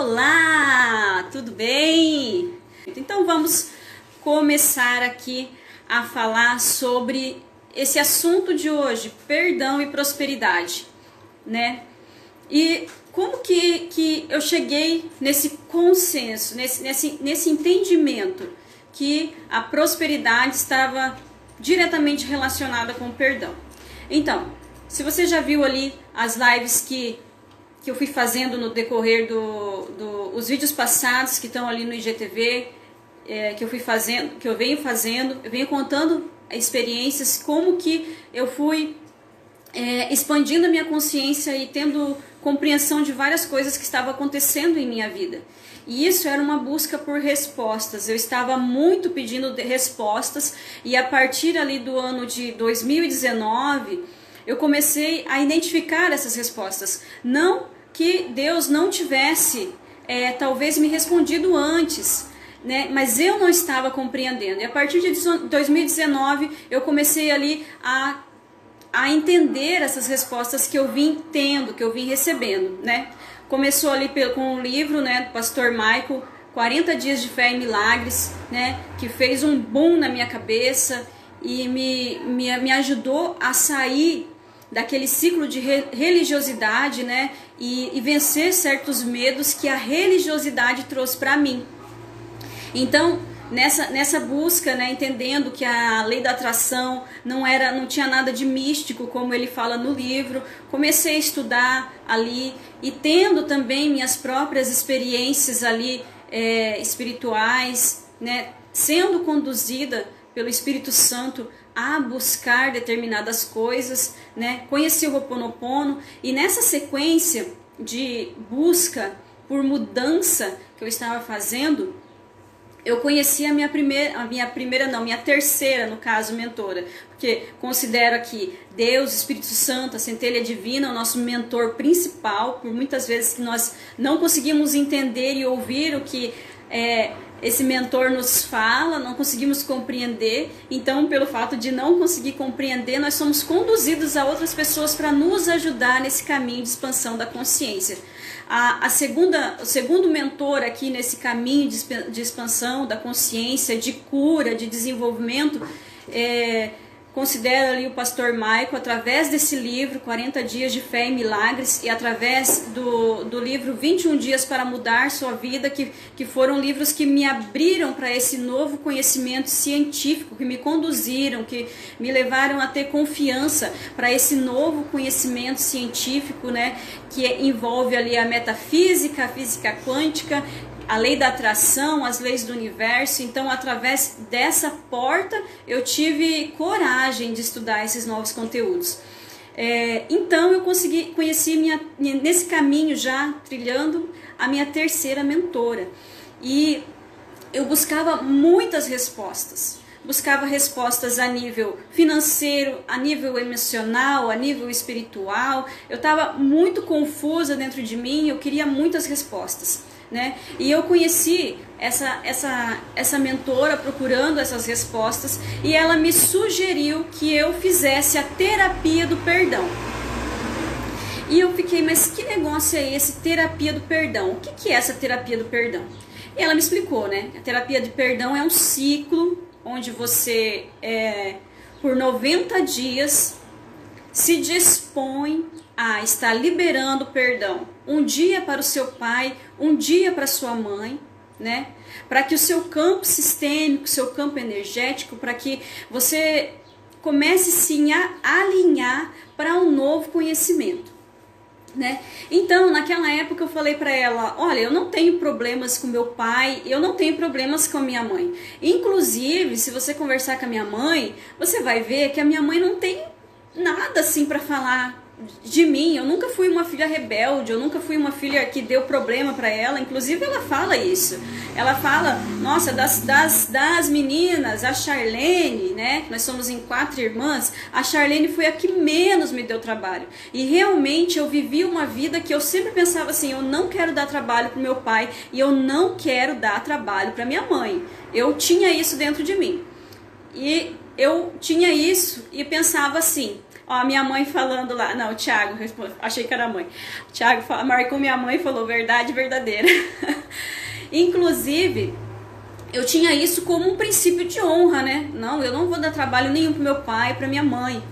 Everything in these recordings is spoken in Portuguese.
Olá, tudo bem? Então vamos começar aqui a falar sobre esse assunto de hoje, perdão e prosperidade, né? E como que eu cheguei nesse consenso, nesse entendimento que a prosperidade estava diretamente relacionada com o perdão. Então, se você já viu ali as lives que eu fui fazendo no decorrer os vídeos passados que estão ali no IGTV, que eu venho contando experiências, como que eu fui expandindo a minha consciência e tendo compreensão de várias coisas que estavam acontecendo em minha vida. E isso era uma busca por respostas. Eu estava muito pedindo respostas, e a partir ali do ano de 2019, eu comecei a identificar essas respostas. Não que Deus não tivesse talvez me respondido antes, né? Mas eu não estava compreendendo. E a partir de 2019 eu comecei ali a entender essas respostas que eu vim tendo, que eu vim recebendo, né? Começou ali com o livro, né, do pastor Michael, 40 dias de fé e milagres, né, que fez um boom na minha cabeça e me ajudou a sair daquele ciclo de religiosidade, né, e vencer certos medos que a religiosidade trouxe para mim. Então, nessa busca, né, entendendo que a lei da atração não tinha nada de místico, como ele fala no livro, comecei a estudar ali e tendo também minhas próprias experiências ali espirituais, né, sendo conduzida pelo Espírito Santo a buscar determinadas coisas, né, conheci o Ho'oponopono, e nessa sequência de busca por mudança que eu estava fazendo, eu conheci a minha terceira, no caso, mentora, porque considero aqui Deus, Espírito Santo, a centelha divina, o nosso mentor principal, por muitas vezes que nós não conseguimos entender e ouvir o que esse mentor nos fala, não conseguimos compreender. Então, pelo fato de não conseguir compreender, nós somos conduzidos a outras pessoas para nos ajudar nesse caminho de expansão da consciência. O segundo mentor aqui nesse caminho de expansão da consciência, de cura, de desenvolvimento, considero ali o pastor Michael, através desse livro, 40 dias de fé e milagres, e através do livro 21 dias para mudar sua vida, que foram livros que me abriram para esse novo conhecimento científico, que me conduziram, que me levaram a ter confiança para esse novo conhecimento científico, né, que envolve ali a metafísica, a física quântica, a lei da atração, as leis do universo. Então, através dessa porta, eu tive coragem de estudar esses novos conteúdos. Então, eu conheci nesse caminho já, trilhando a minha terceira mentora. E eu buscava muitas respostas. Buscava respostas a nível financeiro, a nível emocional, a nível espiritual. Eu estava muito confusa dentro de mim, eu queria muitas respostas, né? E eu conheci essa mentora procurando essas respostas, e ela me sugeriu que eu fizesse a terapia do perdão. E eu fiquei, mas que negócio é esse, terapia do perdão? O que é essa terapia do perdão? E ela me explicou, né? A terapia de perdão é um ciclo onde você, por 90 dias, se dispõe a estar liberando perdão. Um dia para o seu pai, um dia para sua mãe, né? Para que o seu campo sistêmico, seu campo energético, para que você comece sim a alinhar para um novo conhecimento, né? Então, naquela época eu falei para ela, olha, eu não tenho problemas com meu pai, eu não tenho problemas com a minha mãe. Inclusive, se você conversar com a minha mãe, você vai ver que a minha mãe não tem nada assim para falar de mim. Eu nunca fui uma filha rebelde, eu nunca fui uma filha que deu problema para ela. Inclusive ela fala isso, ela fala, nossa, das meninas, a Charlene, né, nós somos em 4 irmãs, a Charlene foi a que menos me deu trabalho. E realmente eu vivi uma vida que eu sempre pensava assim, eu não quero dar trabalho pro meu pai e eu não quero dar trabalho para minha mãe. Eu tinha isso dentro de mim, e eu tinha isso e pensava assim, Ó, a minha mãe falando lá. Não, o Thiago, achei que era a mãe. O Thiago marcou minha mãe e falou verdade verdadeira. Inclusive, eu tinha isso como um princípio de honra, né? Não, eu não vou dar trabalho nenhum pro meu pai, pra minha mãe,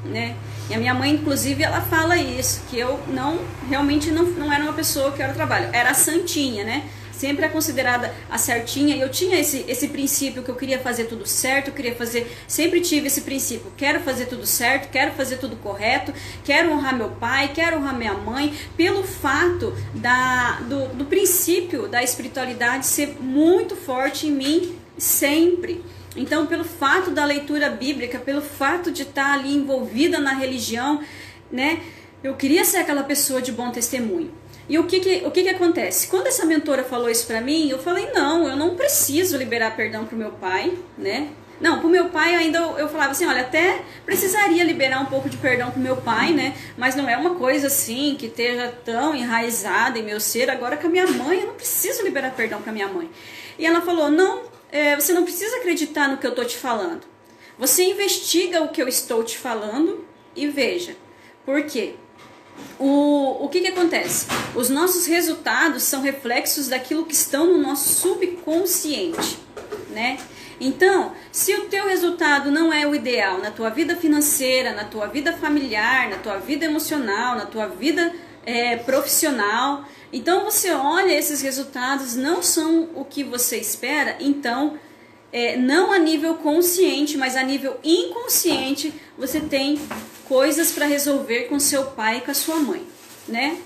né? E a minha mãe, inclusive, ela fala isso, que eu realmente não era uma pessoa que era trabalho, era a santinha, né? Sempre é considerada a certinha, e eu tinha esse princípio que eu queria fazer tudo certo, eu queria fazer, sempre tive esse princípio, quero fazer tudo certo, quero fazer tudo correto, quero honrar meu pai, quero honrar minha mãe, pelo fato do princípio da espiritualidade ser muito forte em mim sempre. Então, pelo fato da leitura bíblica, pelo fato de estar ali envolvida na religião, né, eu queria ser aquela pessoa de bom testemunho. E o que acontece? Quando essa mentora falou isso pra mim, eu falei, não, eu não preciso liberar perdão pro meu pai, né? Não, pro meu pai ainda eu falava assim, olha, até precisaria liberar um pouco de perdão pro meu pai, né? Mas não é uma coisa assim que esteja tão enraizada em meu ser. Agora com a minha mãe, eu não preciso liberar perdão pra minha mãe. E ela falou, não, você não precisa acreditar no que eu tô te falando. Você investiga o que eu estou te falando e veja. Por quê? O que acontece? Os nossos resultados são reflexos daquilo que estão no nosso subconsciente, né? Então, se o teu resultado não é o ideal na tua vida financeira, na tua vida familiar, na tua vida emocional, na tua vida profissional, então você olha esses resultados, não são o que você espera, então não a nível consciente, mas a nível inconsciente, você tem coisas para resolver com seu pai e com a sua mãe, né?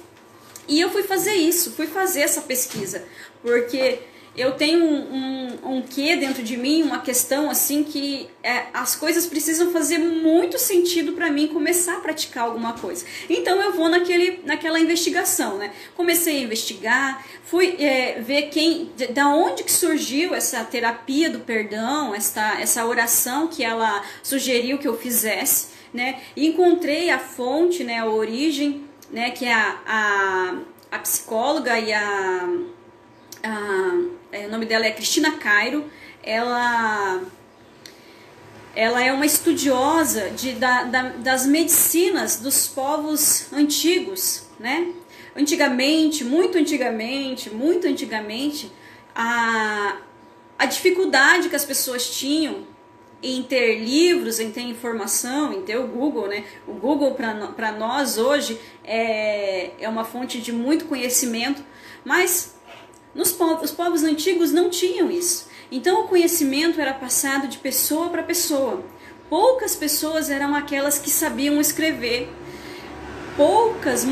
E eu fui fazer isso, fui fazer essa pesquisa, porque eu tenho um quê dentro de mim, uma questão assim que as coisas precisam fazer muito sentido para mim começar a praticar alguma coisa. Então eu vou naquela investigação, né? Comecei a investigar, fui ver da onde que surgiu essa terapia do perdão, essa oração que ela sugeriu que eu fizesse, né? E encontrei a fonte, né? A origem, né? Que é a psicóloga e o nome dela é Cristina Cairo. Ela é uma estudiosa das medicinas dos povos antigos, né? Antigamente, muito antigamente, a dificuldade que as pessoas tinham em ter livros, em ter informação, em ter o Google, né? O Google para nós hoje é uma fonte de muito conhecimento, mas os povos antigos não tinham isso. Então o conhecimento era passado de pessoa para pessoa. Poucas pessoas eram aquelas que sabiam escrever. Poucas,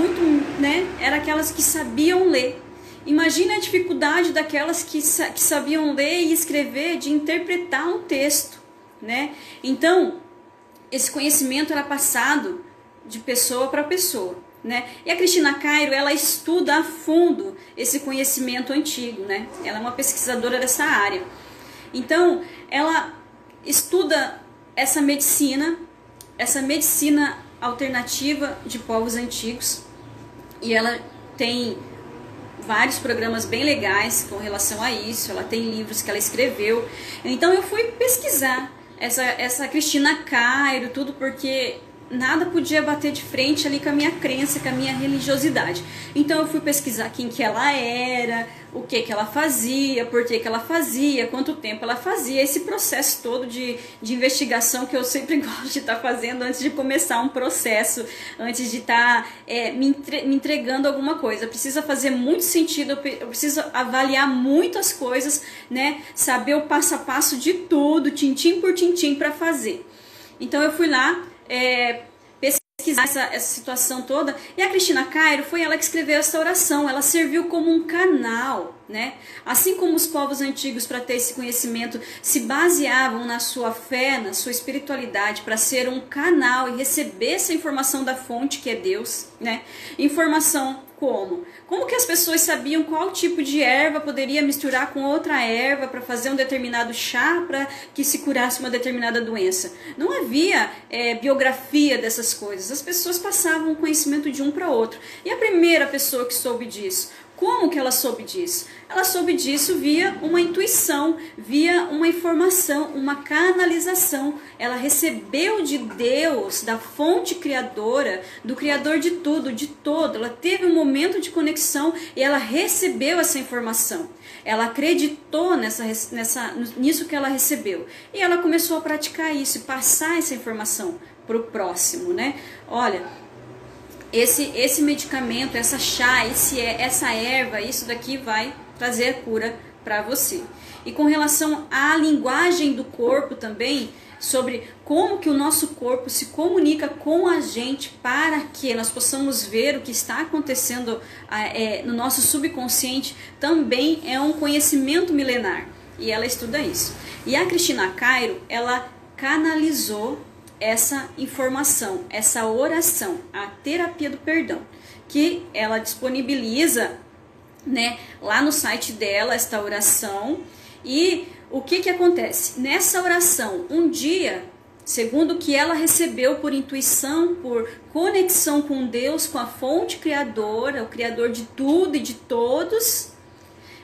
né, eram aquelas que sabiam ler. Imagina a dificuldade daquelas que sabiam ler e escrever, de interpretar um texto, né? Então, esse conhecimento era passado de pessoa para pessoa, né? E a Cristina Cairo, ela estuda a fundo esse conhecimento antigo, né? Ela é uma pesquisadora dessa área. Então, ela estuda essa medicina alternativa de povos antigos, e ela tem vários programas bem legais com relação a isso. Ela tem livros que ela escreveu. Então eu fui pesquisar essa Cristina Cairo, tudo, porque nada podia bater de frente ali com a minha crença, com a minha religiosidade. Então eu fui pesquisar quem que ela era, o que ela fazia, por que ela fazia, quanto tempo ela fazia, esse processo todo de investigação que eu sempre gosto de estar fazendo antes de começar um processo, antes de estar me entregando alguma coisa. Precisa fazer muito sentido, eu preciso avaliar muitas coisas, né? Saber o passo a passo de tudo, tintim por tintim para fazer. Então eu fui lá pesquisar essa situação toda, e a Cristina Cairo foi ela que escreveu essa oração. Ela serviu como um canal, né? Assim como os povos antigos, para ter esse conhecimento, se baseavam na sua fé, na sua espiritualidade, para ser um canal e receber essa informação da fonte que é Deus, né? Informação como que as pessoas sabiam qual tipo de erva poderia misturar com outra erva para fazer um determinado chá para que se curasse uma determinada doença? Não havia biografia dessas coisas. As pessoas passavam o conhecimento de um para outro. E a primeira pessoa que soube disso? Como que ela soube disso? Ela soube disso via uma intuição, via uma informação, uma canalização. Ela recebeu de Deus, da fonte criadora, do Criador de tudo, de todo. Ela teve um momento de conexão e ela recebeu essa informação. Ela acreditou nisso que ela recebeu. E ela começou a praticar isso, passar essa informação para o próximo, né? Olha, esse medicamento, essa chá, essa erva, isso daqui vai trazer a cura para você. E com relação à linguagem do corpo também, sobre como que o nosso corpo se comunica com a gente para que nós possamos ver o que está acontecendo no nosso subconsciente, também é um conhecimento milenar. E ela estuda isso. E a Cristina Cairo, ela canalizou essa informação, essa oração, a terapia do perdão, que ela disponibiliza, né, lá no site dela, esta oração. E o que acontece? Nessa oração, um dia, segundo o que ela recebeu por intuição, por conexão com Deus, com a fonte criadora, o criador de tudo e de todos,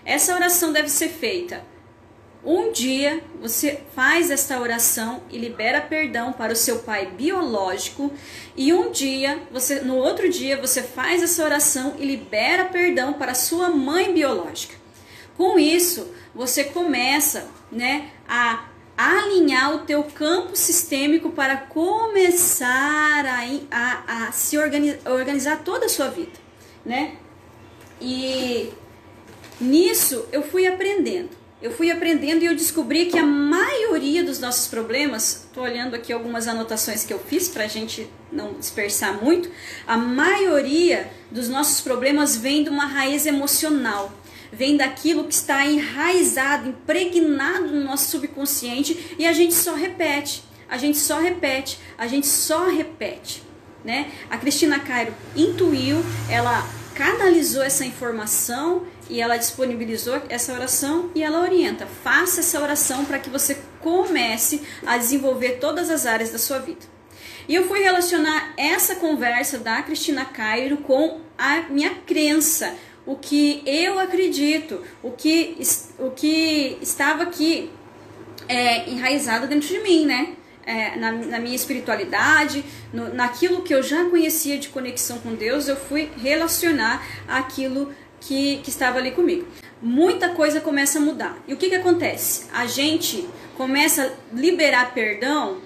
essa oração deve ser feita. Um dia você faz esta oração e libera perdão para o seu pai biológico, e no outro dia você faz essa oração e libera perdão para a sua mãe biológica. Com isso, você começa, né, a alinhar o teu campo sistêmico para começar a se organizar toda a sua vida, né? E nisso eu fui aprendendo e eu descobri que a maioria dos nossos problemas, estou olhando aqui algumas anotações que eu fiz para a gente não dispersar muito, a maioria dos nossos problemas vem de uma raiz emocional, vem daquilo que está enraizado, impregnado no nosso subconsciente, e a gente só repete, né? A Cristina Cairo intuiu, ela canalizou essa informação e ela disponibilizou essa oração e ela orienta. Faça essa oração para que você comece a desenvolver todas as áreas da sua vida. E eu fui relacionar essa conversa da Cristina Cairo com a minha crença, o que eu acredito, o que estava aqui enraizado dentro de mim, né? Na minha espiritualidade, naquilo que eu já conhecia de conexão com Deus, eu fui relacionar aquilo que estava ali comigo. Muita coisa começa a mudar. E o que acontece? A gente começa a liberar perdão,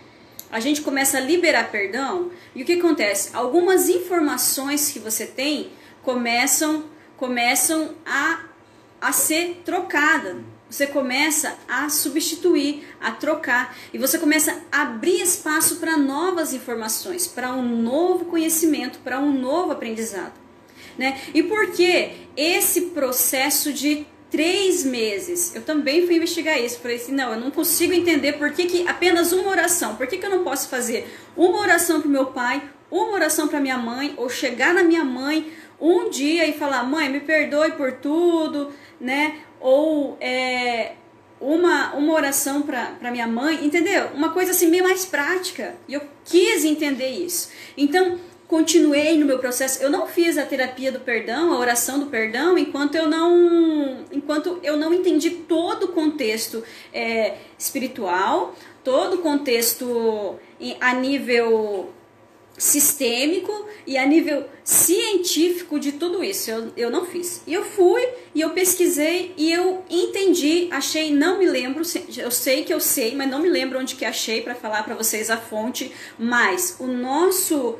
e o que acontece? Algumas informações que você tem começam a ser trocadas. Você começa a substituir, a trocar, e você começa a abrir espaço para novas informações, para um novo conhecimento, para um novo aprendizado, né? E por que esse processo de 3 meses? Eu também fui investigar isso. Falei assim, não, eu não consigo entender por que apenas uma oração. Por que eu não posso fazer uma oração para o meu pai, uma oração para minha mãe, ou chegar na minha mãe um dia e falar, mãe, me perdoe por tudo, né? Ou uma oração para minha mãe, entendeu? Uma coisa assim meio mais prática. E eu quis entender isso. Então, continuei no meu processo. Eu não fiz a terapia do perdão, a oração do perdão, enquanto eu não entendi todo o contexto espiritual, todo o contexto a nível sistêmico e a nível científico de tudo isso. Eu não fiz. E eu fui e eu pesquisei e eu entendi, achei, não me lembro, eu sei que eu sei, mas não me lembro onde que achei para falar para vocês a fonte, mas o nosso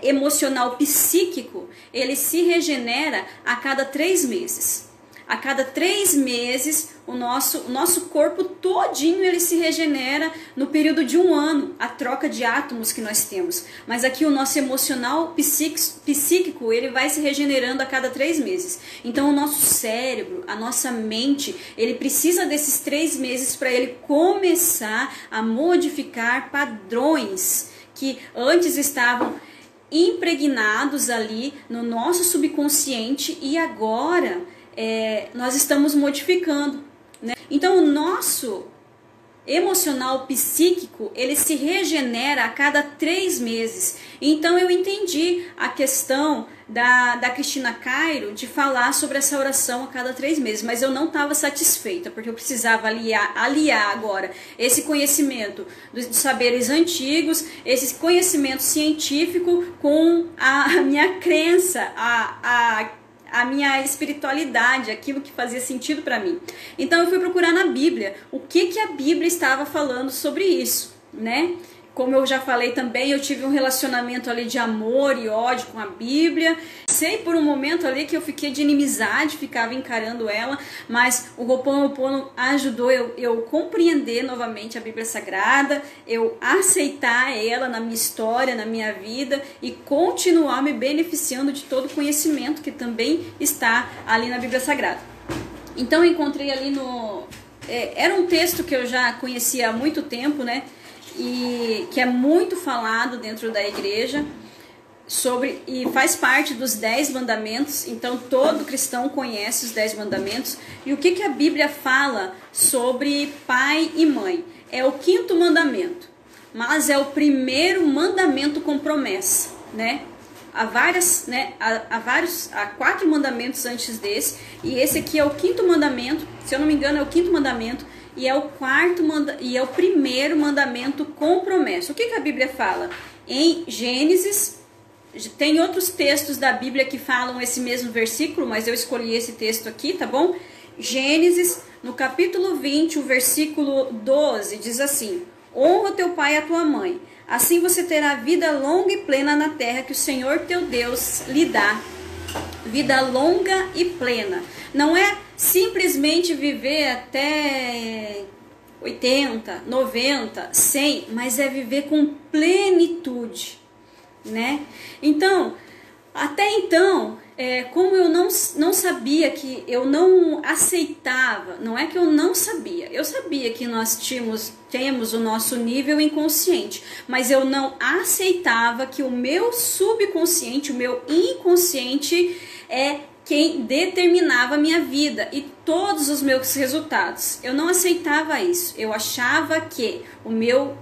emocional psíquico, ele se regenera a cada 3 meses. A cada 3 meses, o nosso corpo todinho ele se regenera no período de 1 ano, a troca de átomos que nós temos. Mas aqui o nosso emocional psíquico, ele vai se regenerando a cada 3 meses. Então o nosso cérebro, a nossa mente, ele precisa desses 3 meses para ele começar a modificar padrões que antes estavam impregnados ali no nosso subconsciente e agora nós estamos modificando, né? Então o nosso emocional psíquico, ele se regenera a cada 3 meses. Então eu entendi a questão da Cristina Cairo de falar sobre essa oração a cada 3 meses, mas eu não estava satisfeita, porque eu precisava aliar agora esse conhecimento dos saberes antigos, esse conhecimento científico com a minha crença, a minha espiritualidade, aquilo que fazia sentido para mim. Então eu fui procurar na Bíblia o que a Bíblia estava falando sobre isso, né? Como eu já falei também, eu tive um relacionamento ali de amor e ódio com a Bíblia. Sei por um momento ali que eu fiquei de inimizade, ficava encarando ela, mas o Ho'oponopono ajudou eu compreender novamente a Bíblia Sagrada, eu aceitar ela na minha história, na minha vida e continuar me beneficiando de todo o conhecimento que também está ali na Bíblia Sagrada. Então eu encontrei ali era um texto que eu já conhecia há muito tempo, né? E que é muito falado dentro da igreja e faz parte dos 10 mandamentos. Então todo cristão conhece os 10 mandamentos. E o que a Bíblia fala sobre pai e mãe? É o 5º mandamento, mas é o primeiro mandamento com promessa, né? Há 4 mandamentos antes desse, e esse aqui é o 5º mandamento. Se eu não me engano, é o 5º mandamento. E é o primeiro mandamento com promessa. O que a Bíblia fala? Em Gênesis, tem outros textos da Bíblia que falam esse mesmo versículo, mas eu escolhi esse texto aqui, tá bom? Gênesis, no capítulo 20, o versículo 12, diz assim: honra teu pai e a tua mãe, assim você terá vida longa e plena na terra que o Senhor teu Deus lhe dá. Vida longa e plena. Não é simplesmente viver até 80, 90, 100, mas é viver com plenitude, né? Então, até então, como eu não sabia, que eu não aceitava, não é que eu não sabia, eu sabia que nós temos o nosso nível inconsciente, mas eu não aceitava que o meu subconsciente, o meu inconsciente é quem determinava a minha vida e todos os meus resultados. Eu não aceitava isso. Eu achava que o meu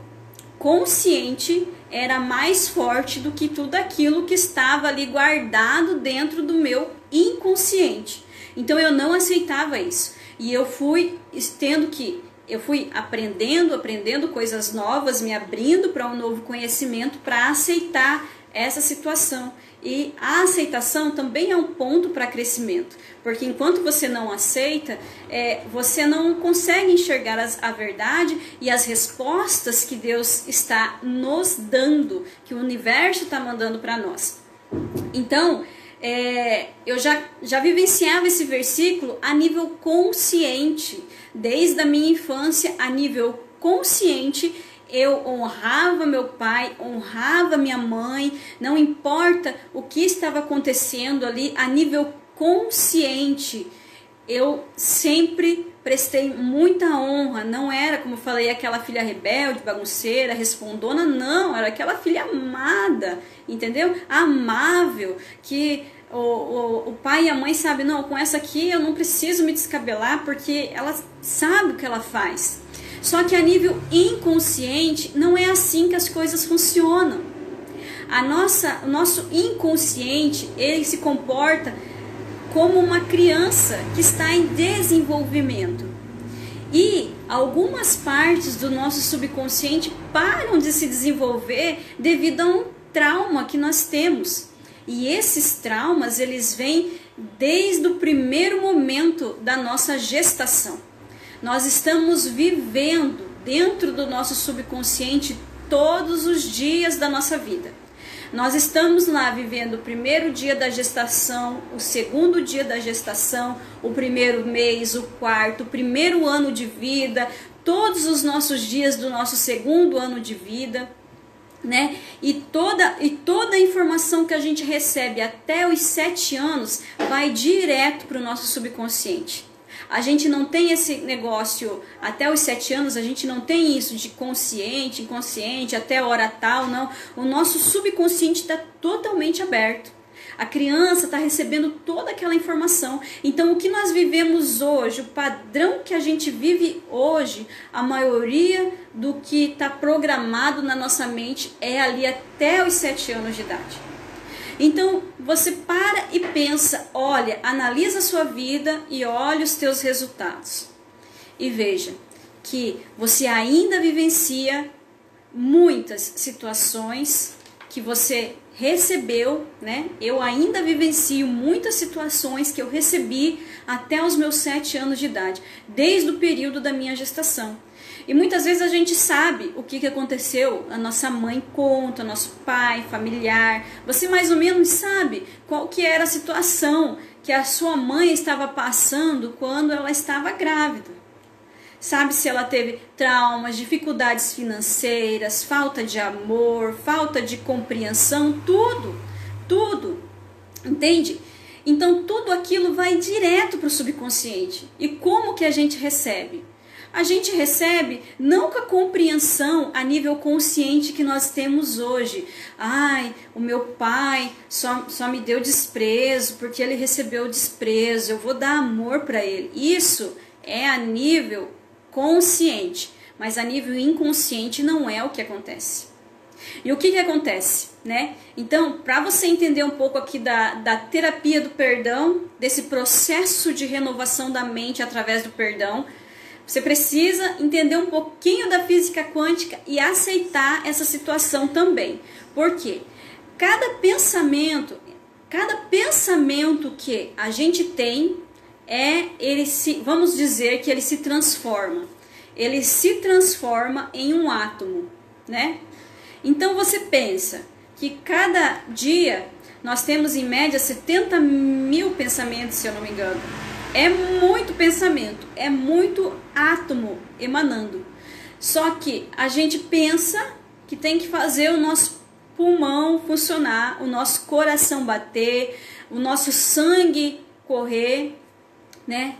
consciente era mais forte do que tudo aquilo que estava ali guardado dentro do meu inconsciente. Então eu não aceitava isso. E eu fui aprendendo coisas novas, me abrindo para um novo conhecimento para aceitar essa situação. E a aceitação também é um ponto para crescimento, porque enquanto você não aceita, você não consegue enxergar a verdade e as respostas que Deus está nos dando, que o universo está mandando para nós. Então, eu já vivenciava esse versículo a nível consciente, desde a minha infância, a nível consciente. Eu honrava meu pai, honrava minha mãe, não importa o que estava acontecendo ali, a nível consciente, eu sempre prestei muita honra. Não era, como eu falei, aquela filha rebelde, bagunceira, respondona, não, era aquela filha amada, entendeu? Amável, que o pai e a mãe sabem, não, com essa aqui eu não preciso me descabelar, porque ela sabe o que ela faz. Só que a nível inconsciente não é assim que as coisas funcionam. O nosso inconsciente, ele se comporta como uma criança que está em desenvolvimento. E algumas partes do nosso subconsciente param de se desenvolver devido a um trauma que nós temos. E esses traumas, eles vêm desde o primeiro momento da nossa gestação. Nós estamos vivendo dentro do nosso subconsciente todos os dias da nossa vida. Nós estamos lá vivendo o primeiro dia da gestação, o segundo dia da gestação, o primeiro mês, o quarto, o primeiro ano de vida, todos os nossos dias do nosso segundo ano de vida, né? E toda a informação que a gente recebe até os 7 anos vai direto para o nosso subconsciente. A gente não tem esse negócio até os 7 anos, a gente não tem isso de consciente, inconsciente, até a hora tal, não. O nosso subconsciente está totalmente aberto. A criança está recebendo toda aquela informação. Então, o que nós vivemos hoje, o padrão que a gente vive hoje, a maioria do que está programado na nossa mente é ali até os 7 anos de idade. Então você para e pensa, olha, analisa a sua vida e olha os teus resultados. E veja que você ainda vivencia muitas situações que você recebeu, né? Eu ainda vivencio muitas situações que eu recebi até os meus 7 anos de idade, desde o período da minha gestação. E muitas vezes a gente sabe o que aconteceu, a nossa mãe conta, nosso pai, familiar, você mais ou menos sabe qual que era a situação que a sua mãe estava passando quando ela estava grávida. Sabe se ela teve traumas, dificuldades financeiras, falta de amor, falta de compreensão, tudo, entende? Então tudo aquilo vai direto para o subconsciente. E como que a gente recebe? A gente recebe não com a compreensão a nível consciente que nós temos hoje. Ai, o meu pai só me deu desprezo porque ele recebeu desprezo, eu vou dar amor para ele. Isso é a nível consciente, mas a nível inconsciente não é o que acontece. E o que acontece, né? Então, para você entender um pouco aqui da terapia do perdão, desse processo de renovação da mente através do perdão, você precisa entender um pouquinho da física quântica e aceitar essa situação também. Por quê? Cada pensamento que a gente tem, vamos dizer que ele se transforma. Ele se transforma em um átomo, né? Então você pensa que cada dia nós temos em média 70 mil pensamentos, se eu não me engano. É muito pensamento, é muito átomo emanando. Só que a gente pensa que tem que fazer o nosso pulmão funcionar, o nosso coração bater, o nosso sangue correr, né,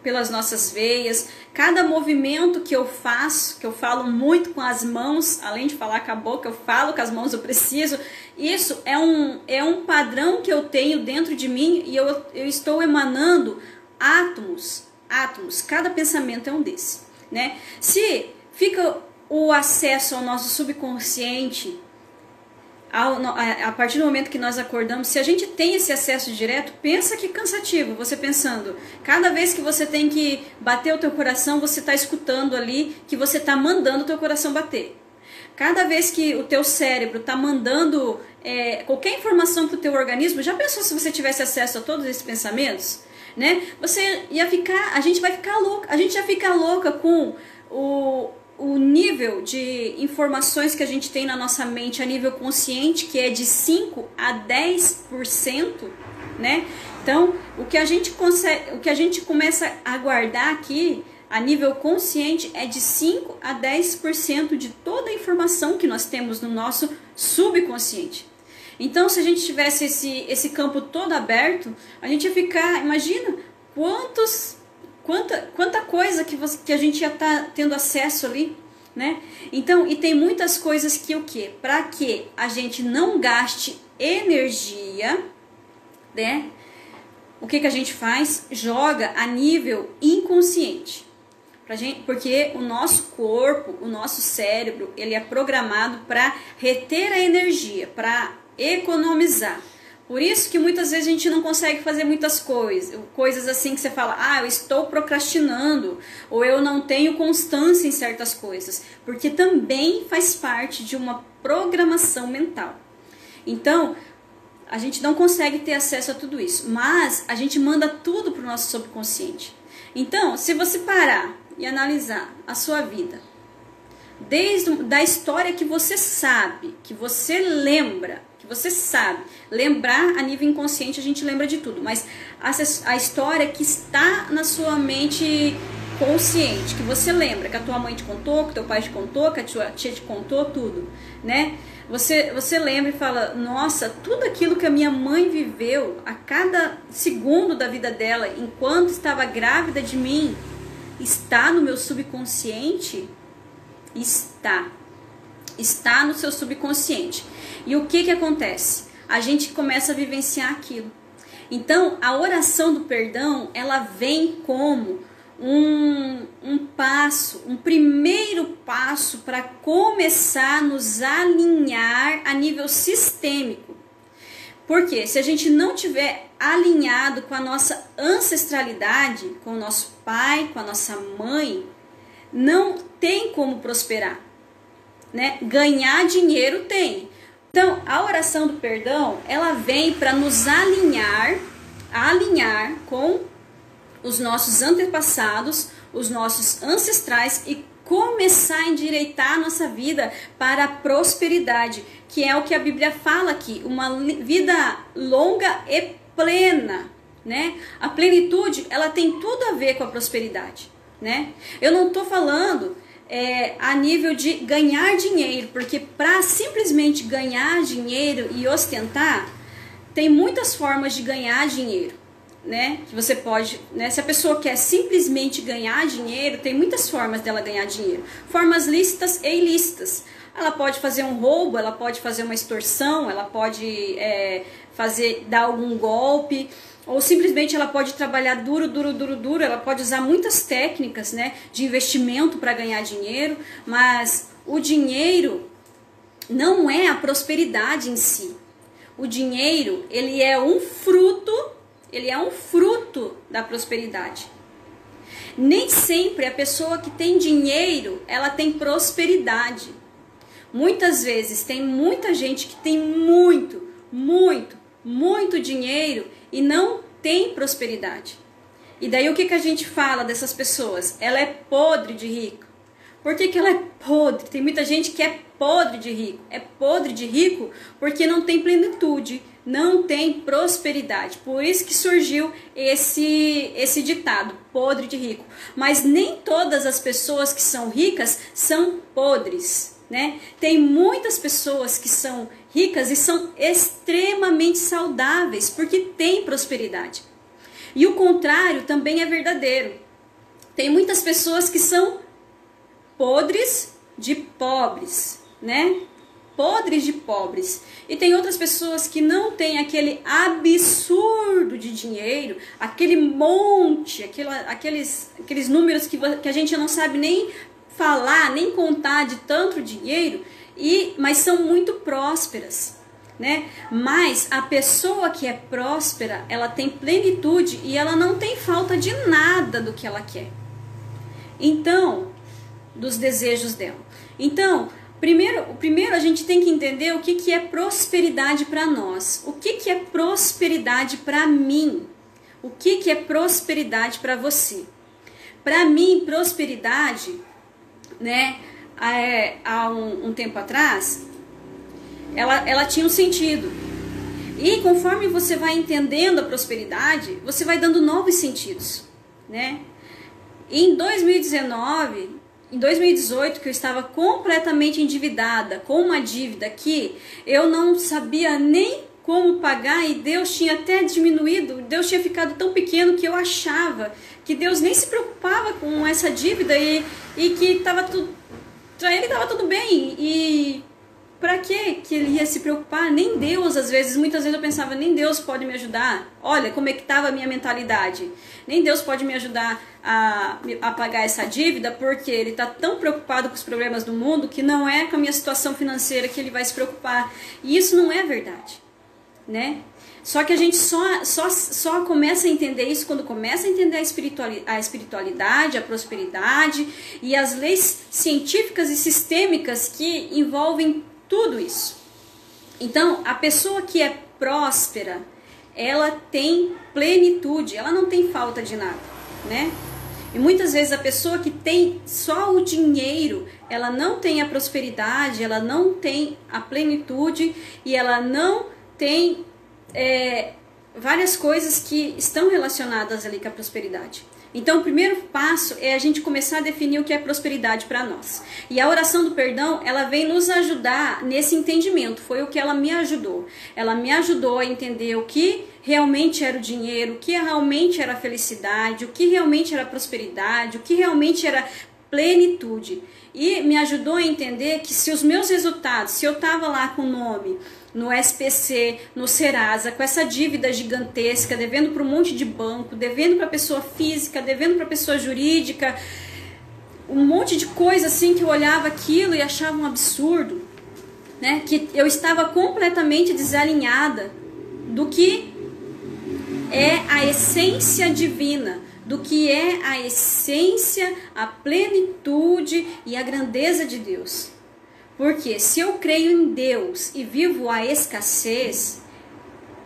pelas nossas veias. Cada movimento que eu faço, que eu falo muito com as mãos, além de falar com a boca, eu falo com as mãos, eu preciso. Isso é um padrão que eu tenho dentro de mim e eu estou emanando átomos. Cada pensamento é um desses, né? Se fica o acesso ao nosso subconsciente, a partir do momento que nós acordamos, se a gente tem esse acesso direto, pensa que cansativo, você pensando, cada vez que você tem que bater o teu coração, você está escutando ali que você está mandando o teu coração bater. Cada vez que o teu cérebro está mandando qualquer informação para o teu organismo, já pensou se você tivesse acesso a todos esses pensamentos? Né? A gente vai ficar louca, a gente já fica louca com o nível de informações que a gente tem na nossa mente a nível consciente, que é de 5 a 10%, né? Então, o que a gente começa a guardar aqui a nível consciente é de 5 a 10% de toda a informação que nós temos no nosso subconsciente. Então, se a gente tivesse esse campo todo aberto, a gente ia ficar, imagina, quanta coisa que a gente já está tendo acesso ali, né? Então, e tem muitas coisas que o quê? Para que a gente não gaste energia, né? O que a gente faz? Joga a nível inconsciente. Porque o nosso corpo, o nosso cérebro, ele é programado para reter a energia, para economizar. Por isso que muitas vezes a gente não consegue fazer muitas coisas assim que você fala, eu estou procrastinando, ou eu não tenho constância em certas coisas, porque também faz parte de uma programação mental. Então, a gente não consegue ter acesso a tudo isso, mas a gente manda tudo para o nosso subconsciente. Então, se você parar e analisar a sua vida, desde da história que você sabe, que você lembra, que você sabe, lembrar a nível inconsciente a gente lembra de tudo, mas a história que está na sua mente consciente, que você lembra, que a tua mãe te contou, que o teu pai te contou, que a tua tia te contou, tudo, né? Você lembra e fala, nossa, tudo aquilo que a minha mãe viveu a cada segundo da vida dela, enquanto estava grávida de mim, está no meu subconsciente? Está no seu subconsciente. E o que acontece? A gente começa a vivenciar aquilo. Então, a oração do perdão, ela vem como um primeiro passo para começar a nos alinhar a nível sistêmico. Porque se a gente não tiver alinhado com a nossa ancestralidade, com o nosso pai, com a nossa mãe, não tem como prosperar, né? Ganhar dinheiro tem. Então, a oração do perdão, ela vem para nos alinhar com os nossos antepassados, os nossos ancestrais e começar a endireitar a nossa vida para a prosperidade, que é o que a Bíblia fala aqui, uma vida longa e plena, né? A plenitude, ela tem tudo a ver com a prosperidade, né? Eu não estou falando a nível de ganhar dinheiro, porque para simplesmente ganhar dinheiro e ostentar, tem muitas formas de ganhar dinheiro, né? Que você pode, né? Se a pessoa quer simplesmente ganhar dinheiro, tem muitas formas dela ganhar dinheiro, formas lícitas e ilícitas. Ela pode fazer um roubo, ela pode fazer uma extorsão, ela pode dar algum golpe, ou simplesmente ela pode trabalhar duro, ela pode usar muitas técnicas, né, de investimento para ganhar dinheiro, mas o dinheiro não é a prosperidade em si. O dinheiro, ele é um fruto da prosperidade. Nem sempre a pessoa que tem dinheiro, ela tem prosperidade. Muitas vezes tem muita gente que tem muito dinheiro e não tem prosperidade. E daí o que a gente fala dessas pessoas? Ela é podre de rico. Por que ela é podre? Tem muita gente que é podre de rico. É podre de rico porque não tem plenitude, não tem prosperidade. Por isso que surgiu esse ditado, podre de rico. Mas nem todas as pessoas que são ricas são podres, né? Tem muitas pessoas que são ricas e são extremamente saudáveis porque têm prosperidade. E o contrário também é verdadeiro. Tem muitas pessoas que são podres de pobres, né? Podres de pobres. E tem outras pessoas que não têm aquele absurdo de dinheiro, aquele monte, aqueles números que a gente não sabe nem falar, nem contar de tanto dinheiro, mas são muito prósperas, né? Mas a pessoa que é próspera, ela tem plenitude e ela não tem falta de nada do que ela quer. Então, dos desejos dela. Então, primeiro a gente tem que entender o que é prosperidade para nós. O que é prosperidade para mim? O que é prosperidade para você? Para mim, prosperidade, né, há um tempo atrás, ela tinha um sentido. E conforme você vai entendendo a prosperidade, você vai dando novos sentidos, né? Em 2018, que eu estava completamente endividada, com uma dívida que eu não sabia nem como pagar, e Deus tinha até diminuído, Deus tinha ficado tão pequeno que eu achava que Deus nem se preocupava com essa dívida e que estava tudo, para ele estava tudo bem. E para que ele ia se preocupar? Nem Deus, muitas vezes eu pensava, nem Deus pode me ajudar. Olha como é que estava a minha mentalidade. Nem Deus pode me ajudar a pagar essa dívida, porque ele está tão preocupado com os problemas do mundo que não é com a minha situação financeira que ele vai se preocupar. E isso não é verdade, né? Só que a gente só começa a entender isso quando começa a entender a espiritualidade, a prosperidade e as leis científicas e sistêmicas que envolvem tudo isso. Então, a pessoa que é próspera, ela tem plenitude, ela não tem falta de nada, né? E muitas vezes a pessoa que tem só o dinheiro, ela não tem a prosperidade, ela não tem a plenitude e ela não tem várias coisas que estão relacionadas ali com a prosperidade. Então, o primeiro passo é a gente começar a definir o que é prosperidade para nós. E a oração do perdão, ela vem nos ajudar nesse entendimento. Foi o que ela me ajudou. Ela me ajudou a entender o que realmente era o dinheiro, o que realmente era a felicidade, o que realmente era a prosperidade, o que realmente era plenitude. E me ajudou a entender que se os meus resultados, se eu estava lá com o nome no SPC, no Serasa, com essa dívida gigantesca, devendo para um monte de banco, devendo para pessoa física, devendo para pessoa jurídica, um monte de coisa assim que eu olhava aquilo e achava um absurdo, né? Que eu estava completamente desalinhada do que é a essência divina, do que é a essência, a plenitude e a grandeza de Deus. Porque se eu creio em Deus e vivo a escassez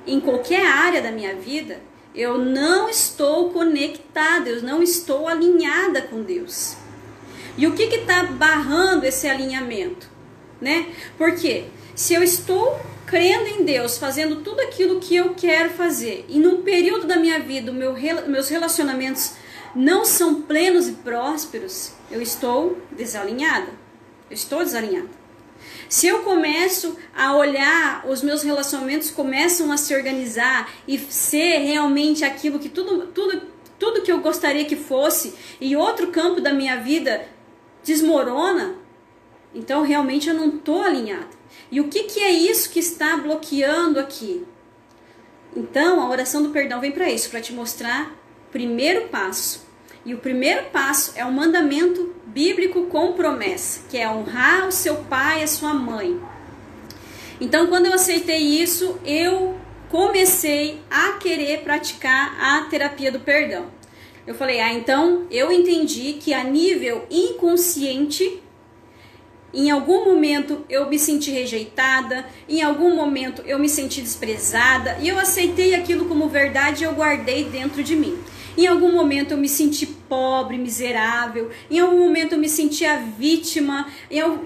em qualquer área da minha vida, eu não estou conectada, eu não estou alinhada com Deus. E o que está barrando esse alinhamento, né? Porque se eu estou crendo em Deus, fazendo tudo aquilo que eu quero fazer, e num período da minha vida meus relacionamentos não são plenos e prósperos, eu estou desalinhada. Eu estou desalinhada. Se eu começo a olhar, os meus relacionamentos começam a se organizar e ser realmente aquilo que tudo que eu gostaria que fosse, e outro campo da minha vida desmorona, então realmente eu não estou alinhada. E o que é isso que está bloqueando aqui? Então a oração do perdão vem para isso, para te mostrar o primeiro passo. E o primeiro passo é um mandamento bíblico com promessa, que é honrar o seu pai e a sua mãe. Então, quando eu aceitei isso, eu comecei a querer praticar a terapia do perdão. Eu falei, então eu entendi que a nível inconsciente, em algum momento eu me senti rejeitada, em algum momento eu me senti desprezada, e eu aceitei aquilo como verdade e eu guardei dentro de mim. Em algum momento eu me senti pobre, miserável, em algum momento eu me senti a vítima,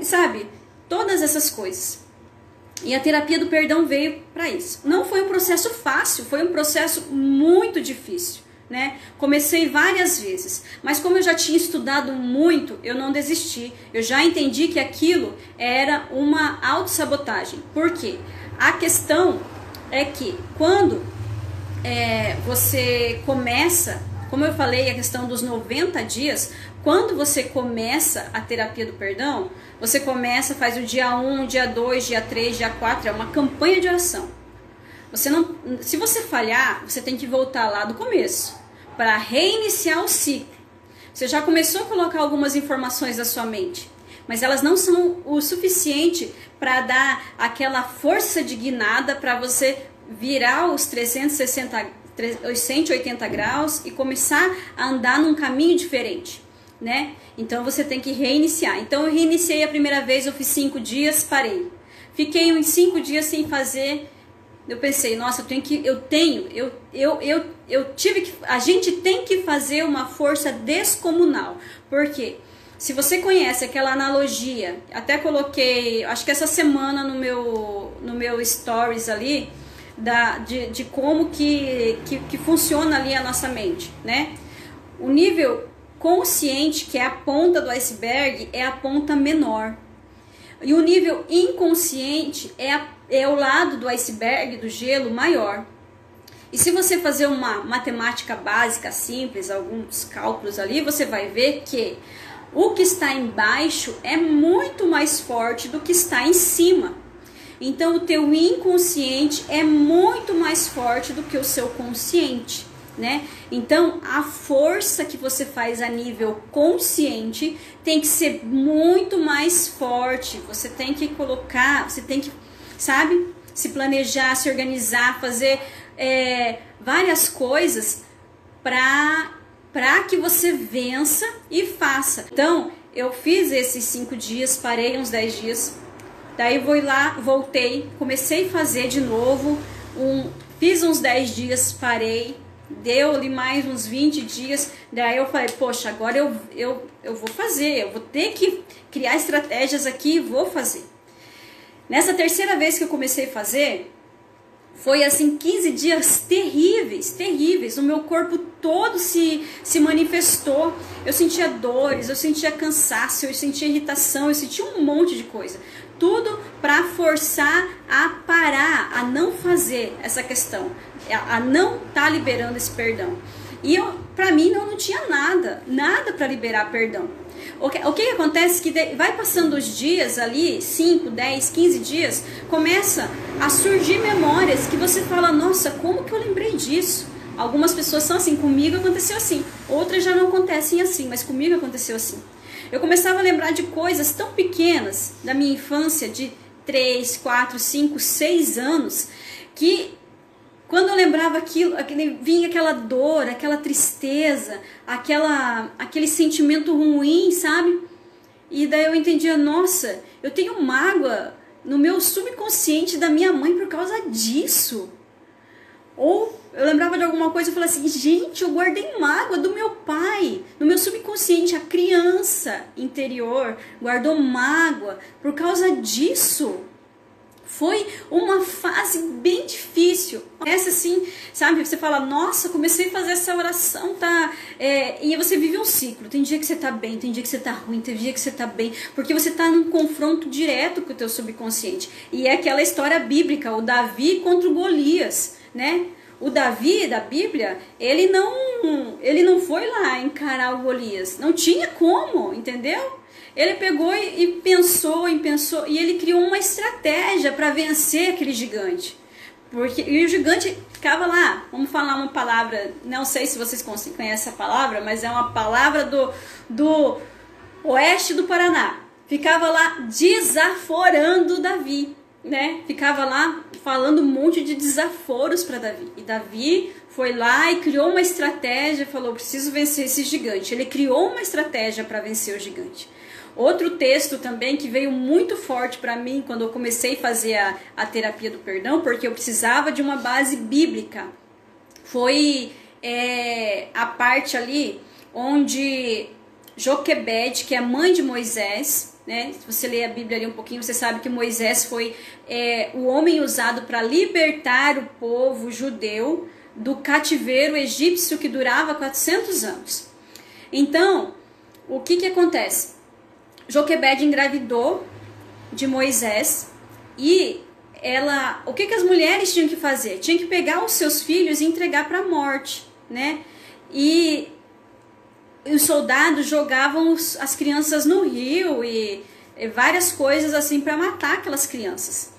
sabe? Todas essas coisas. E a terapia do perdão veio para isso. Não foi um processo fácil, foi um processo muito difícil, né? Comecei várias vezes, mas como eu já tinha estudado muito, eu não desisti. Eu já entendi que aquilo era uma autossabotagem. Por quê? A questão é que quando você começa, como eu falei, a questão dos 90 dias, quando você começa a terapia do perdão, você começa, faz o dia 1, dia 2, dia 3, dia 4, é uma campanha de oração. Se você falhar, você tem que voltar lá do começo, para reiniciar o ciclo. Você já começou a colocar algumas informações na sua mente, mas elas não são o suficiente para dar aquela força de guinada para você virar os 180 graus e começar a andar num caminho diferente, né? Então você tem que reiniciar. Então eu reiniciei a primeira vez, eu fiz 5 dias, parei. Fiquei uns 5 dias sem fazer. Eu pensei, nossa, a gente tem que fazer uma força descomunal. Por quê? Se você conhece aquela analogia, até coloquei, acho que essa semana no meu stories ali, de como que funciona ali a nossa mente, né? O nível consciente, que é a ponta do iceberg, é a ponta menor. E o nível inconsciente é o lado do iceberg, do gelo, maior. E se você fazer uma matemática básica simples, alguns cálculos ali, você vai ver que o que está embaixo é muito mais forte do que está em cima. Então o teu inconsciente é muito mais forte do que o seu consciente, né? Então a força que você faz a nível consciente tem que ser muito mais forte. Você tem que colocar, você tem que, sabe, se planejar, se organizar, fazer várias coisas para que você vença e faça. Então eu fiz esses 5 dias, parei uns 10 dias. Daí voltei, comecei a fazer de novo, fiz uns 10 dias, parei, deu ali mais uns 20 dias, daí eu falei, poxa, agora eu vou fazer, eu vou ter que criar estratégias aqui e vou fazer. Nessa terceira vez que eu comecei a fazer, foi assim 15 dias terríveis, terríveis, o meu corpo todo se manifestou, eu sentia dores, eu sentia cansaço, eu sentia irritação, eu sentia um monte de coisa. Tudo para forçar a parar, a não fazer essa questão, a não estar liberando esse perdão. E para mim não tinha nada para liberar perdão. O que acontece que vai passando os dias ali, 5, 10, 15 dias, começa a surgir memórias que você fala, nossa, como que eu lembrei disso? Algumas pessoas são assim, comigo aconteceu assim, outras já não acontecem assim, mas comigo aconteceu assim. Eu começava a lembrar de coisas tão pequenas da minha infância, de 3, 4, 5, 6 anos, que quando eu lembrava aquilo, vinha aquela dor, aquela tristeza, aquele sentimento ruim, sabe? E daí eu entendia, nossa, eu tenho mágoa no meu subconsciente da minha mãe por causa disso. Ou eu lembrava de alguma coisa e falava assim, gente, eu guardei mágoa do meu pai. No meu subconsciente, a criança interior guardou mágoa por causa disso. Foi uma fase bem difícil. Essa assim, sabe, você fala, nossa, comecei a fazer essa oração, tá? E você vive um ciclo. Tem dia que você tá bem, tem dia que você tá ruim, tem dia que você tá bem. Porque você tá num confronto direto com o teu subconsciente. E é aquela história bíblica, o Davi contra o Golias, né? O Davi da Bíblia, ele não foi lá encarar o Golias. Não tinha como, entendeu? Ele pegou e pensou, e ele criou uma estratégia para vencer aquele gigante. E o gigante ficava lá, vamos falar uma palavra, não sei se vocês conhecem essa palavra, mas é uma palavra do oeste do Paraná. Ficava lá desaforando Davi, né? Ficava lá falando um monte de desaforos para Davi. E Davi foi lá e criou uma estratégia, falou, preciso vencer esse gigante. Ele criou uma estratégia para vencer o gigante. Outro texto também que veio muito forte para mim quando eu comecei a fazer a terapia do perdão, porque eu precisava de uma base bíblica, foi a parte ali onde Joquebede, que é a mãe de Moisés, né? Se você ler a Bíblia ali um pouquinho, você sabe que Moisés foi o homem usado para libertar o povo judeu do cativeiro egípcio que durava 400 anos. Então, o que acontece? Joquebede engravidou de Moisés e o que as mulheres tinham que fazer? Tinham que pegar os seus filhos e entregar para a morte, né? E os soldados jogavam as crianças no rio e várias coisas assim para matar aquelas crianças.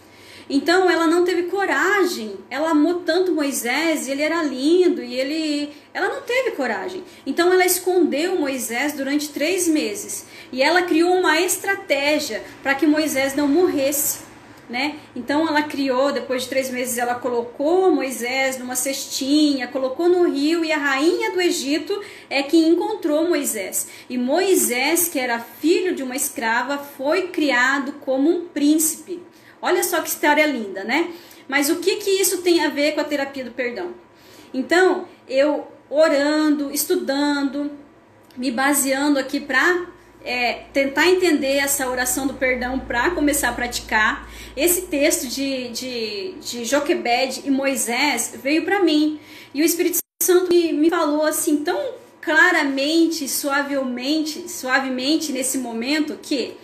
Então ela não teve coragem, ela amou tanto Moisés, ele era lindo ela não teve coragem. Então ela escondeu Moisés durante 3 meses e ela criou uma estratégia para que Moisés não morresse, né? Então ela criou, depois de 3 meses ela colocou Moisés numa cestinha, colocou no rio e a rainha do Egito é que encontrou Moisés. E Moisés, que era filho de uma escrava, foi criado como um príncipe. Olha só que história linda, né? Mas o que isso tem a ver com a terapia do perdão? Então, eu orando, estudando, me baseando aqui para tentar entender essa oração do perdão para começar a praticar. Esse texto de Joquebede e Moisés veio para mim. E o Espírito Santo me falou assim tão claramente, suavemente nesse momento que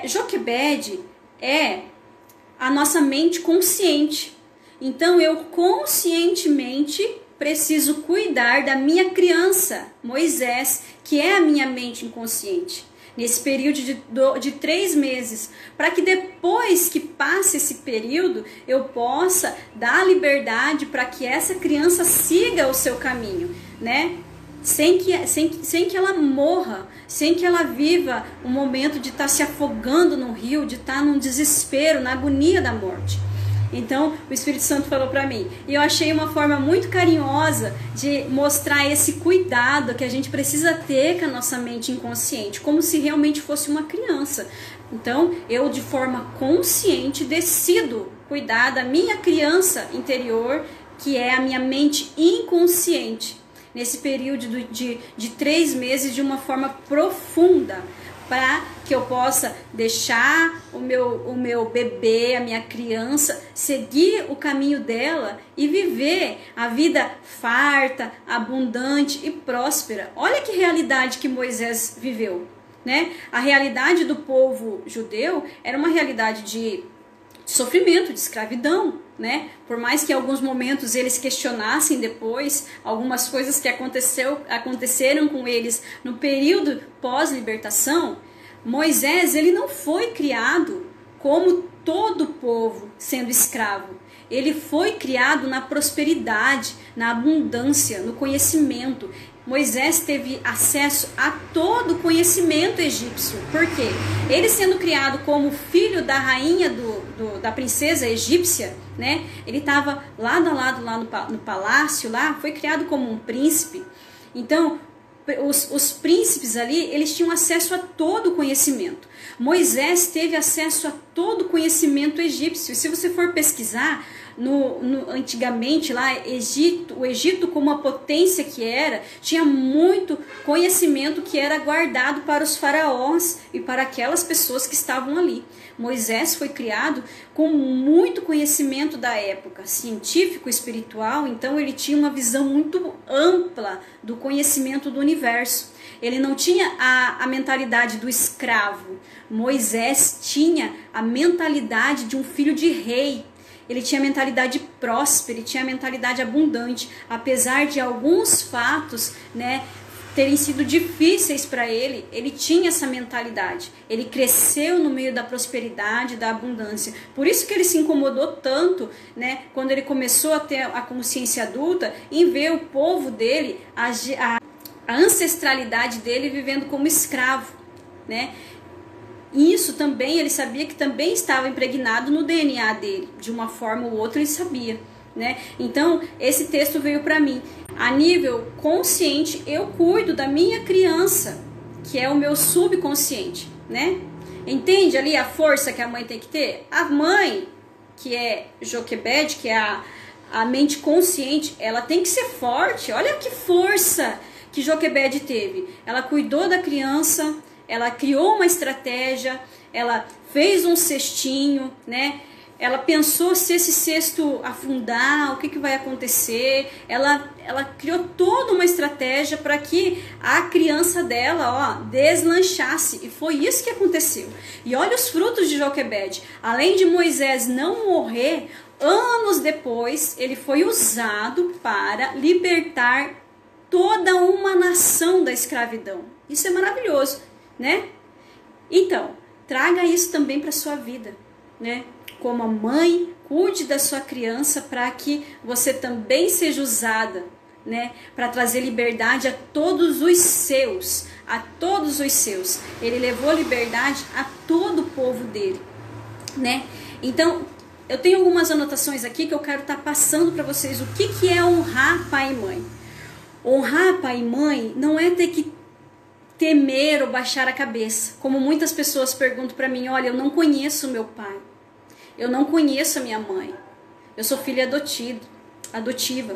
Joquebede é a nossa mente consciente. Então eu conscientemente preciso cuidar da minha criança, Moisés, que é a minha mente inconsciente, nesse período de 3 meses, para que depois que passe esse período, eu possa dar liberdade para que essa criança siga o seu caminho, né? Sem que ela morra, sem que ela viva um momento de estar se afogando no rio, de estar num desespero, na agonia da morte. Então o Espírito Santo falou para mim, e eu achei uma forma muito carinhosa de mostrar esse cuidado que a gente precisa ter com a nossa mente inconsciente, como se realmente fosse uma criança. Então eu, de forma consciente, decido cuidar da minha criança interior, que é a minha mente inconsciente, nesse período de 3 meses, de uma forma profunda, para que eu possa deixar o meu bebê, a minha criança, seguir o caminho dela e viver a vida farta, abundante e próspera. Olha que realidade que Moisés viveu, né? A realidade do povo judeu era uma realidade de sofrimento, de escravidão, né? Por mais que em alguns momentos eles questionassem depois algumas coisas que aconteceram com eles no período pós-libertação, Moisés, ele não foi criado como todo o povo sendo escravo. Ele foi criado na prosperidade, na abundância, no conhecimento. Moisés teve acesso a todo o conhecimento egípcio. Por quê? Ele sendo criado como filho da rainha da princesa egípcia, né? Ele estava lado a lado lá no palácio, lá, foi criado como um príncipe. Então, os príncipes ali, eles tinham acesso a todo o conhecimento. Moisés teve acesso a todo o conhecimento egípcio. E se você for pesquisar, antigamente lá, o Egito como a potência que era, tinha muito conhecimento que era guardado para os faraós e para aquelas pessoas que estavam ali. Moisés foi criado com muito conhecimento da época, científico, espiritual, então ele tinha uma visão muito ampla do conhecimento do universo. Ele não tinha a mentalidade do escravo. Moisés tinha a mentalidade de um filho de rei. Ele tinha a mentalidade próspera, ele tinha a mentalidade abundante, apesar de alguns fatos, né, terem sido difíceis para ele, ele tinha essa mentalidade. Ele cresceu no meio da prosperidade, da abundância. Por isso que ele se incomodou tanto, né, quando ele começou a ter a consciência adulta, em ver o povo dele, a ancestralidade dele vivendo como escravo, né? Isso também, ele sabia que também estava impregnado no DNA dele, de uma forma ou outra ele sabia, né? Então, esse texto veio para mim. A nível consciente, eu cuido da minha criança, que é o meu subconsciente, né? Entende ali a força que a mãe tem que ter? A mãe, que é Joquebed, que é a mente consciente, ela tem que ser forte. Olha que força que Joquebed teve. Ela cuidou da criança, ela criou uma estratégia, ela fez um cestinho, né? Ela pensou se esse cesto afundar, o que vai acontecer. Ela criou toda uma estratégia para que a criança dela, deslanchasse. E foi isso que aconteceu. E olha os frutos de Joquebed. Além de Moisés não morrer, anos depois, ele foi usado para libertar toda uma nação da escravidão. Isso é maravilhoso, né? Então, traga isso também para sua vida, né? Como a mãe, cuide da sua criança para que você também seja usada, né? Para trazer liberdade a todos os seus, Ele levou liberdade a todo o povo dele, né? Então, eu tenho algumas anotações aqui que eu quero estar passando para vocês. O que é honrar pai e mãe? Honrar pai e mãe não é ter que temer ou baixar a cabeça. Como muitas pessoas perguntam para mim, olha, eu não conheço meu pai. Eu não conheço a minha mãe. Eu sou filha adotiva.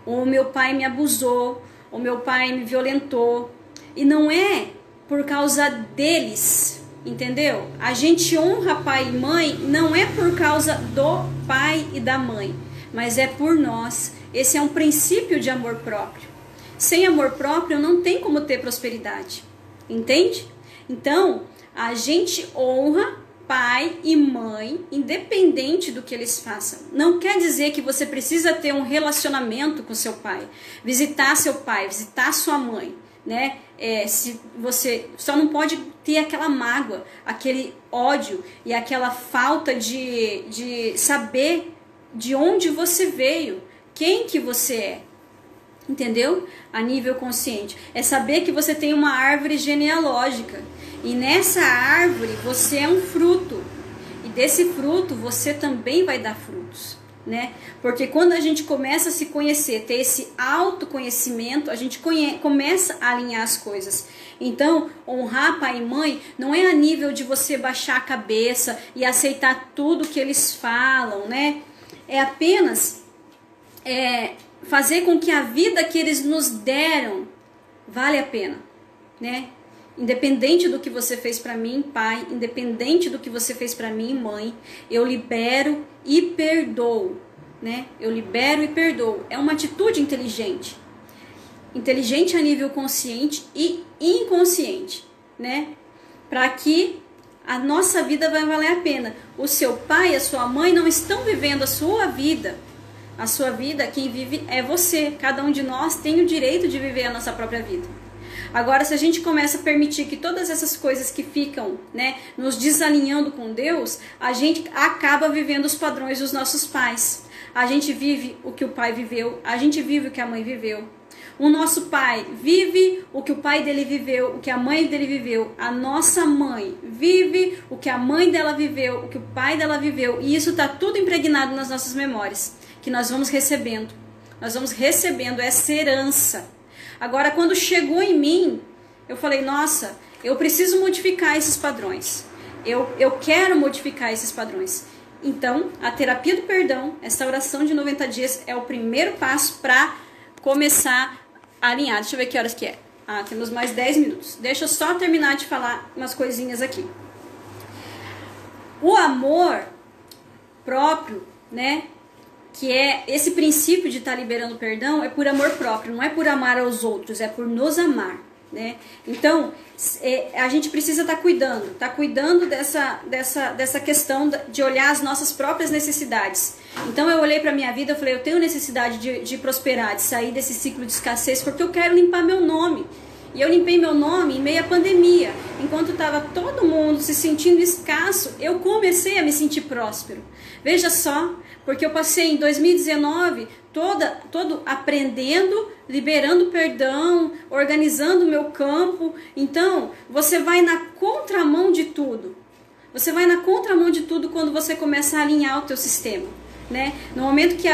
O meu pai me abusou. O meu pai me violentou. E não é por causa deles, entendeu? A gente honra pai e mãe não é por causa do pai e da mãe, mas é por nós. Esse é um princípio de amor próprio. Sem amor próprio não tem como ter prosperidade, entende? Então, a gente honra pai e mãe, independente do que eles façam. Não quer dizer que você precisa ter um relacionamento com seu pai, visitar seu pai, visitar sua mãe, né? Se você só não pode ter aquela mágoa, aquele ódio e aquela falta de saber de onde você veio, quem que você é, entendeu? A nível consciente. É saber que você tem uma árvore genealógica e nessa árvore você é um fruto e desse fruto você também vai dar frutos, né? Porque quando a gente começa a se conhecer, ter esse autoconhecimento, a gente começa a alinhar as coisas. Então, honrar pai e mãe não é a nível de você baixar a cabeça e aceitar tudo que eles falam, né? É apenas fazer com que a vida que eles nos deram vale a pena, né? Independente do que você fez para mim, pai, independente do que você fez para mim, mãe, eu libero e perdoo, né? Eu libero e perdoo. É uma atitude inteligente. Inteligente a nível consciente e inconsciente, né? Para que a nossa vida vai valer a pena. O seu pai e a sua mãe não estão vivendo a sua vida. A sua vida, quem vive é você. Cada um de nós tem o direito de viver a nossa própria vida. Agora, se a gente começa a permitir que todas essas coisas que ficam, né, nos desalinhando com Deus, a gente acaba vivendo os padrões dos nossos pais. A gente vive o que o pai viveu, a gente vive o que a mãe viveu. O nosso pai vive o que o pai dele viveu, o que a mãe dele viveu. A nossa mãe vive o que a mãe dela viveu, o que o pai dela viveu. E isso está tudo impregnado nas nossas memórias, que nós vamos recebendo. Nós vamos recebendo essa herança. Agora, quando chegou em mim, eu falei, nossa, eu preciso modificar esses padrões. Eu quero modificar esses padrões. Então, a terapia do perdão, essa oração de 90 dias, é o primeiro passo para começar a alinhar. Deixa eu ver que horas que é. Temos mais 10 minutos. Deixa eu só terminar de falar umas coisinhas aqui. O amor próprio, né? Que é esse princípio de estar liberando perdão, é por amor próprio, não é por amar aos outros, é por nos amar, né? Então, a gente precisa estar cuidando dessa questão de olhar as nossas próprias necessidades. Então, eu olhei para a minha vida e falei, eu tenho necessidade de prosperar, de sair desse ciclo de escassez, porque eu quero limpar meu nome. E eu limpei meu nome em meio à pandemia. Enquanto estava todo mundo se sentindo escasso, eu comecei a me sentir próspero. Veja só, porque eu passei em 2019 todo aprendendo, liberando perdão, organizando o meu campo. Então, você vai na contramão de tudo. Você vai na contramão de tudo quando você começa a alinhar o teu sistema, né? No momento que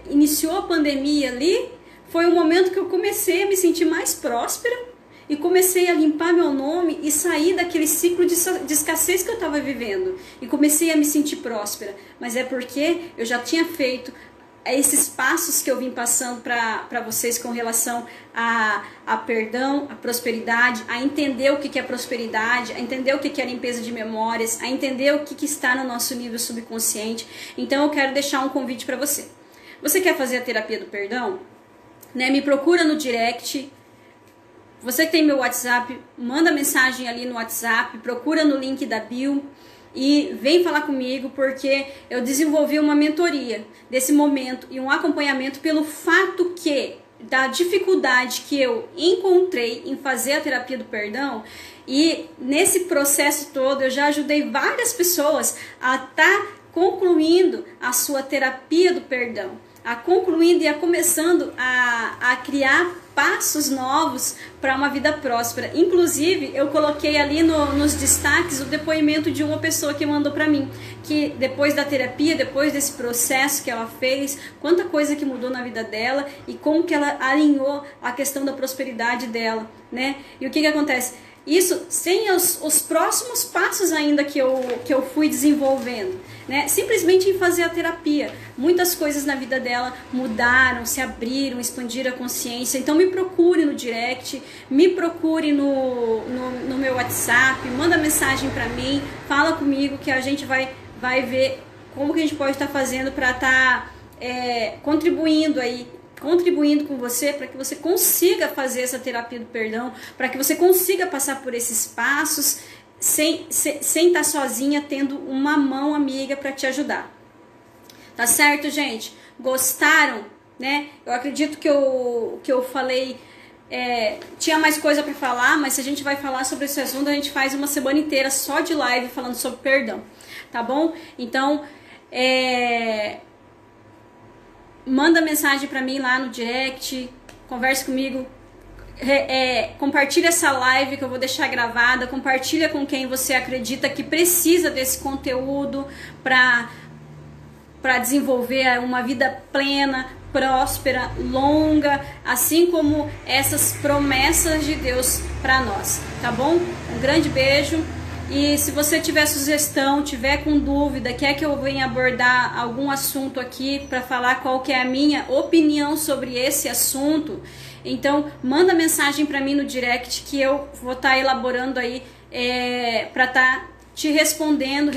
iniciou a pandemia ali, foi o momento que eu comecei a me sentir mais próspera e comecei a limpar meu nome e sair daquele ciclo de escassez que eu estava vivendo. E comecei a me sentir próspera. Mas é porque eu já tinha feito esses passos que eu vim passando para vocês com relação a perdão, a prosperidade, a entender o que é prosperidade, a entender o que é limpeza de memórias, a entender o que está no nosso nível subconsciente. Então eu quero deixar um convite para você. Você quer fazer a terapia do perdão? Né? Me procura no direct. Você que tem meu WhatsApp, manda mensagem ali no WhatsApp, procura no link da bio e vem falar comigo, porque eu desenvolvi uma mentoria desse momento e um acompanhamento pelo fato da dificuldade que eu encontrei em fazer a terapia do perdão. E nesse processo todo eu já ajudei várias pessoas a estar concluindo a sua terapia do perdão, a concluindo e a começando a criar passos novos para uma vida próspera. Inclusive, eu coloquei ali nos destaques o depoimento de uma pessoa que mandou para mim, que depois da terapia, depois desse processo que ela fez, quanta coisa que mudou na vida dela e como que ela alinhou a questão da prosperidade dela, né? E o que acontece? Isso sem os próximos passos ainda que eu fui desenvolvendo, né? Simplesmente em fazer a terapia. Muitas coisas na vida dela mudaram, se abriram, expandiram a consciência. Então me procure no direct, me procure no meu WhatsApp, manda mensagem para mim, fala comigo que a gente vai ver como que a gente pode estar fazendo para estar contribuindo com você, para que você consiga fazer essa terapia do perdão, para que você consiga passar por esses passos sem estar sozinha, tendo uma mão amiga para te ajudar. Tá certo, gente? Gostaram? Né? Eu acredito que eu falei, tinha mais coisa para falar, mas se a gente vai falar sobre esse assunto, a gente faz uma semana inteira só de live falando sobre perdão, tá bom? Então, manda mensagem para mim lá no direct, converse comigo, compartilha essa live que eu vou deixar gravada, compartilha com quem você acredita que precisa desse conteúdo para desenvolver uma vida plena, próspera, longa, assim como essas promessas de Deus para nós, tá bom? Um grande beijo. E se você tiver sugestão, tiver com dúvida, quer que eu venha abordar algum assunto aqui para falar qual que é a minha opinião sobre esse assunto, então manda mensagem para mim no direct que eu vou estar elaborando aí para estar te respondendo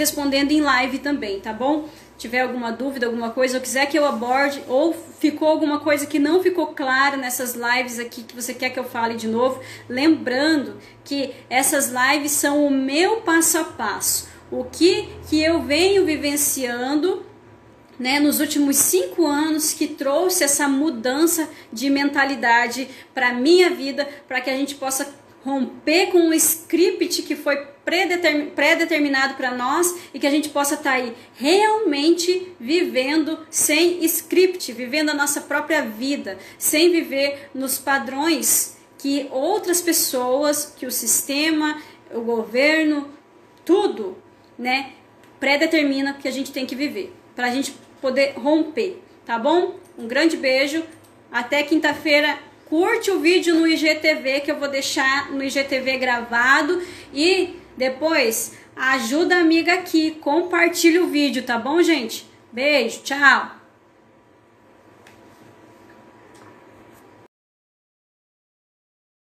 em live também, tá bom? tiver alguma dúvida, alguma coisa, ou quiser que eu aborde, ou ficou alguma coisa que não ficou clara nessas lives aqui, que você quer que eu fale de novo, lembrando que essas lives são o meu passo a passo, o que eu venho vivenciando, né, nos últimos 5 anos, que trouxe essa mudança de mentalidade para a minha vida, para que a gente possa romper com o script que foi pré-determinado para nós e que a gente possa estar aí realmente vivendo sem script, vivendo a nossa própria vida, sem viver nos padrões que outras pessoas, que o sistema, o governo, tudo, né, pré-determina que a gente tem que viver, para a gente poder romper, tá bom? Um grande beijo, até quinta-feira. Curte o vídeo no IGTV, que eu vou deixar no IGTV gravado, e depois ajuda a amiga aqui, compartilha o vídeo, tá bom, gente? Beijo, tchau!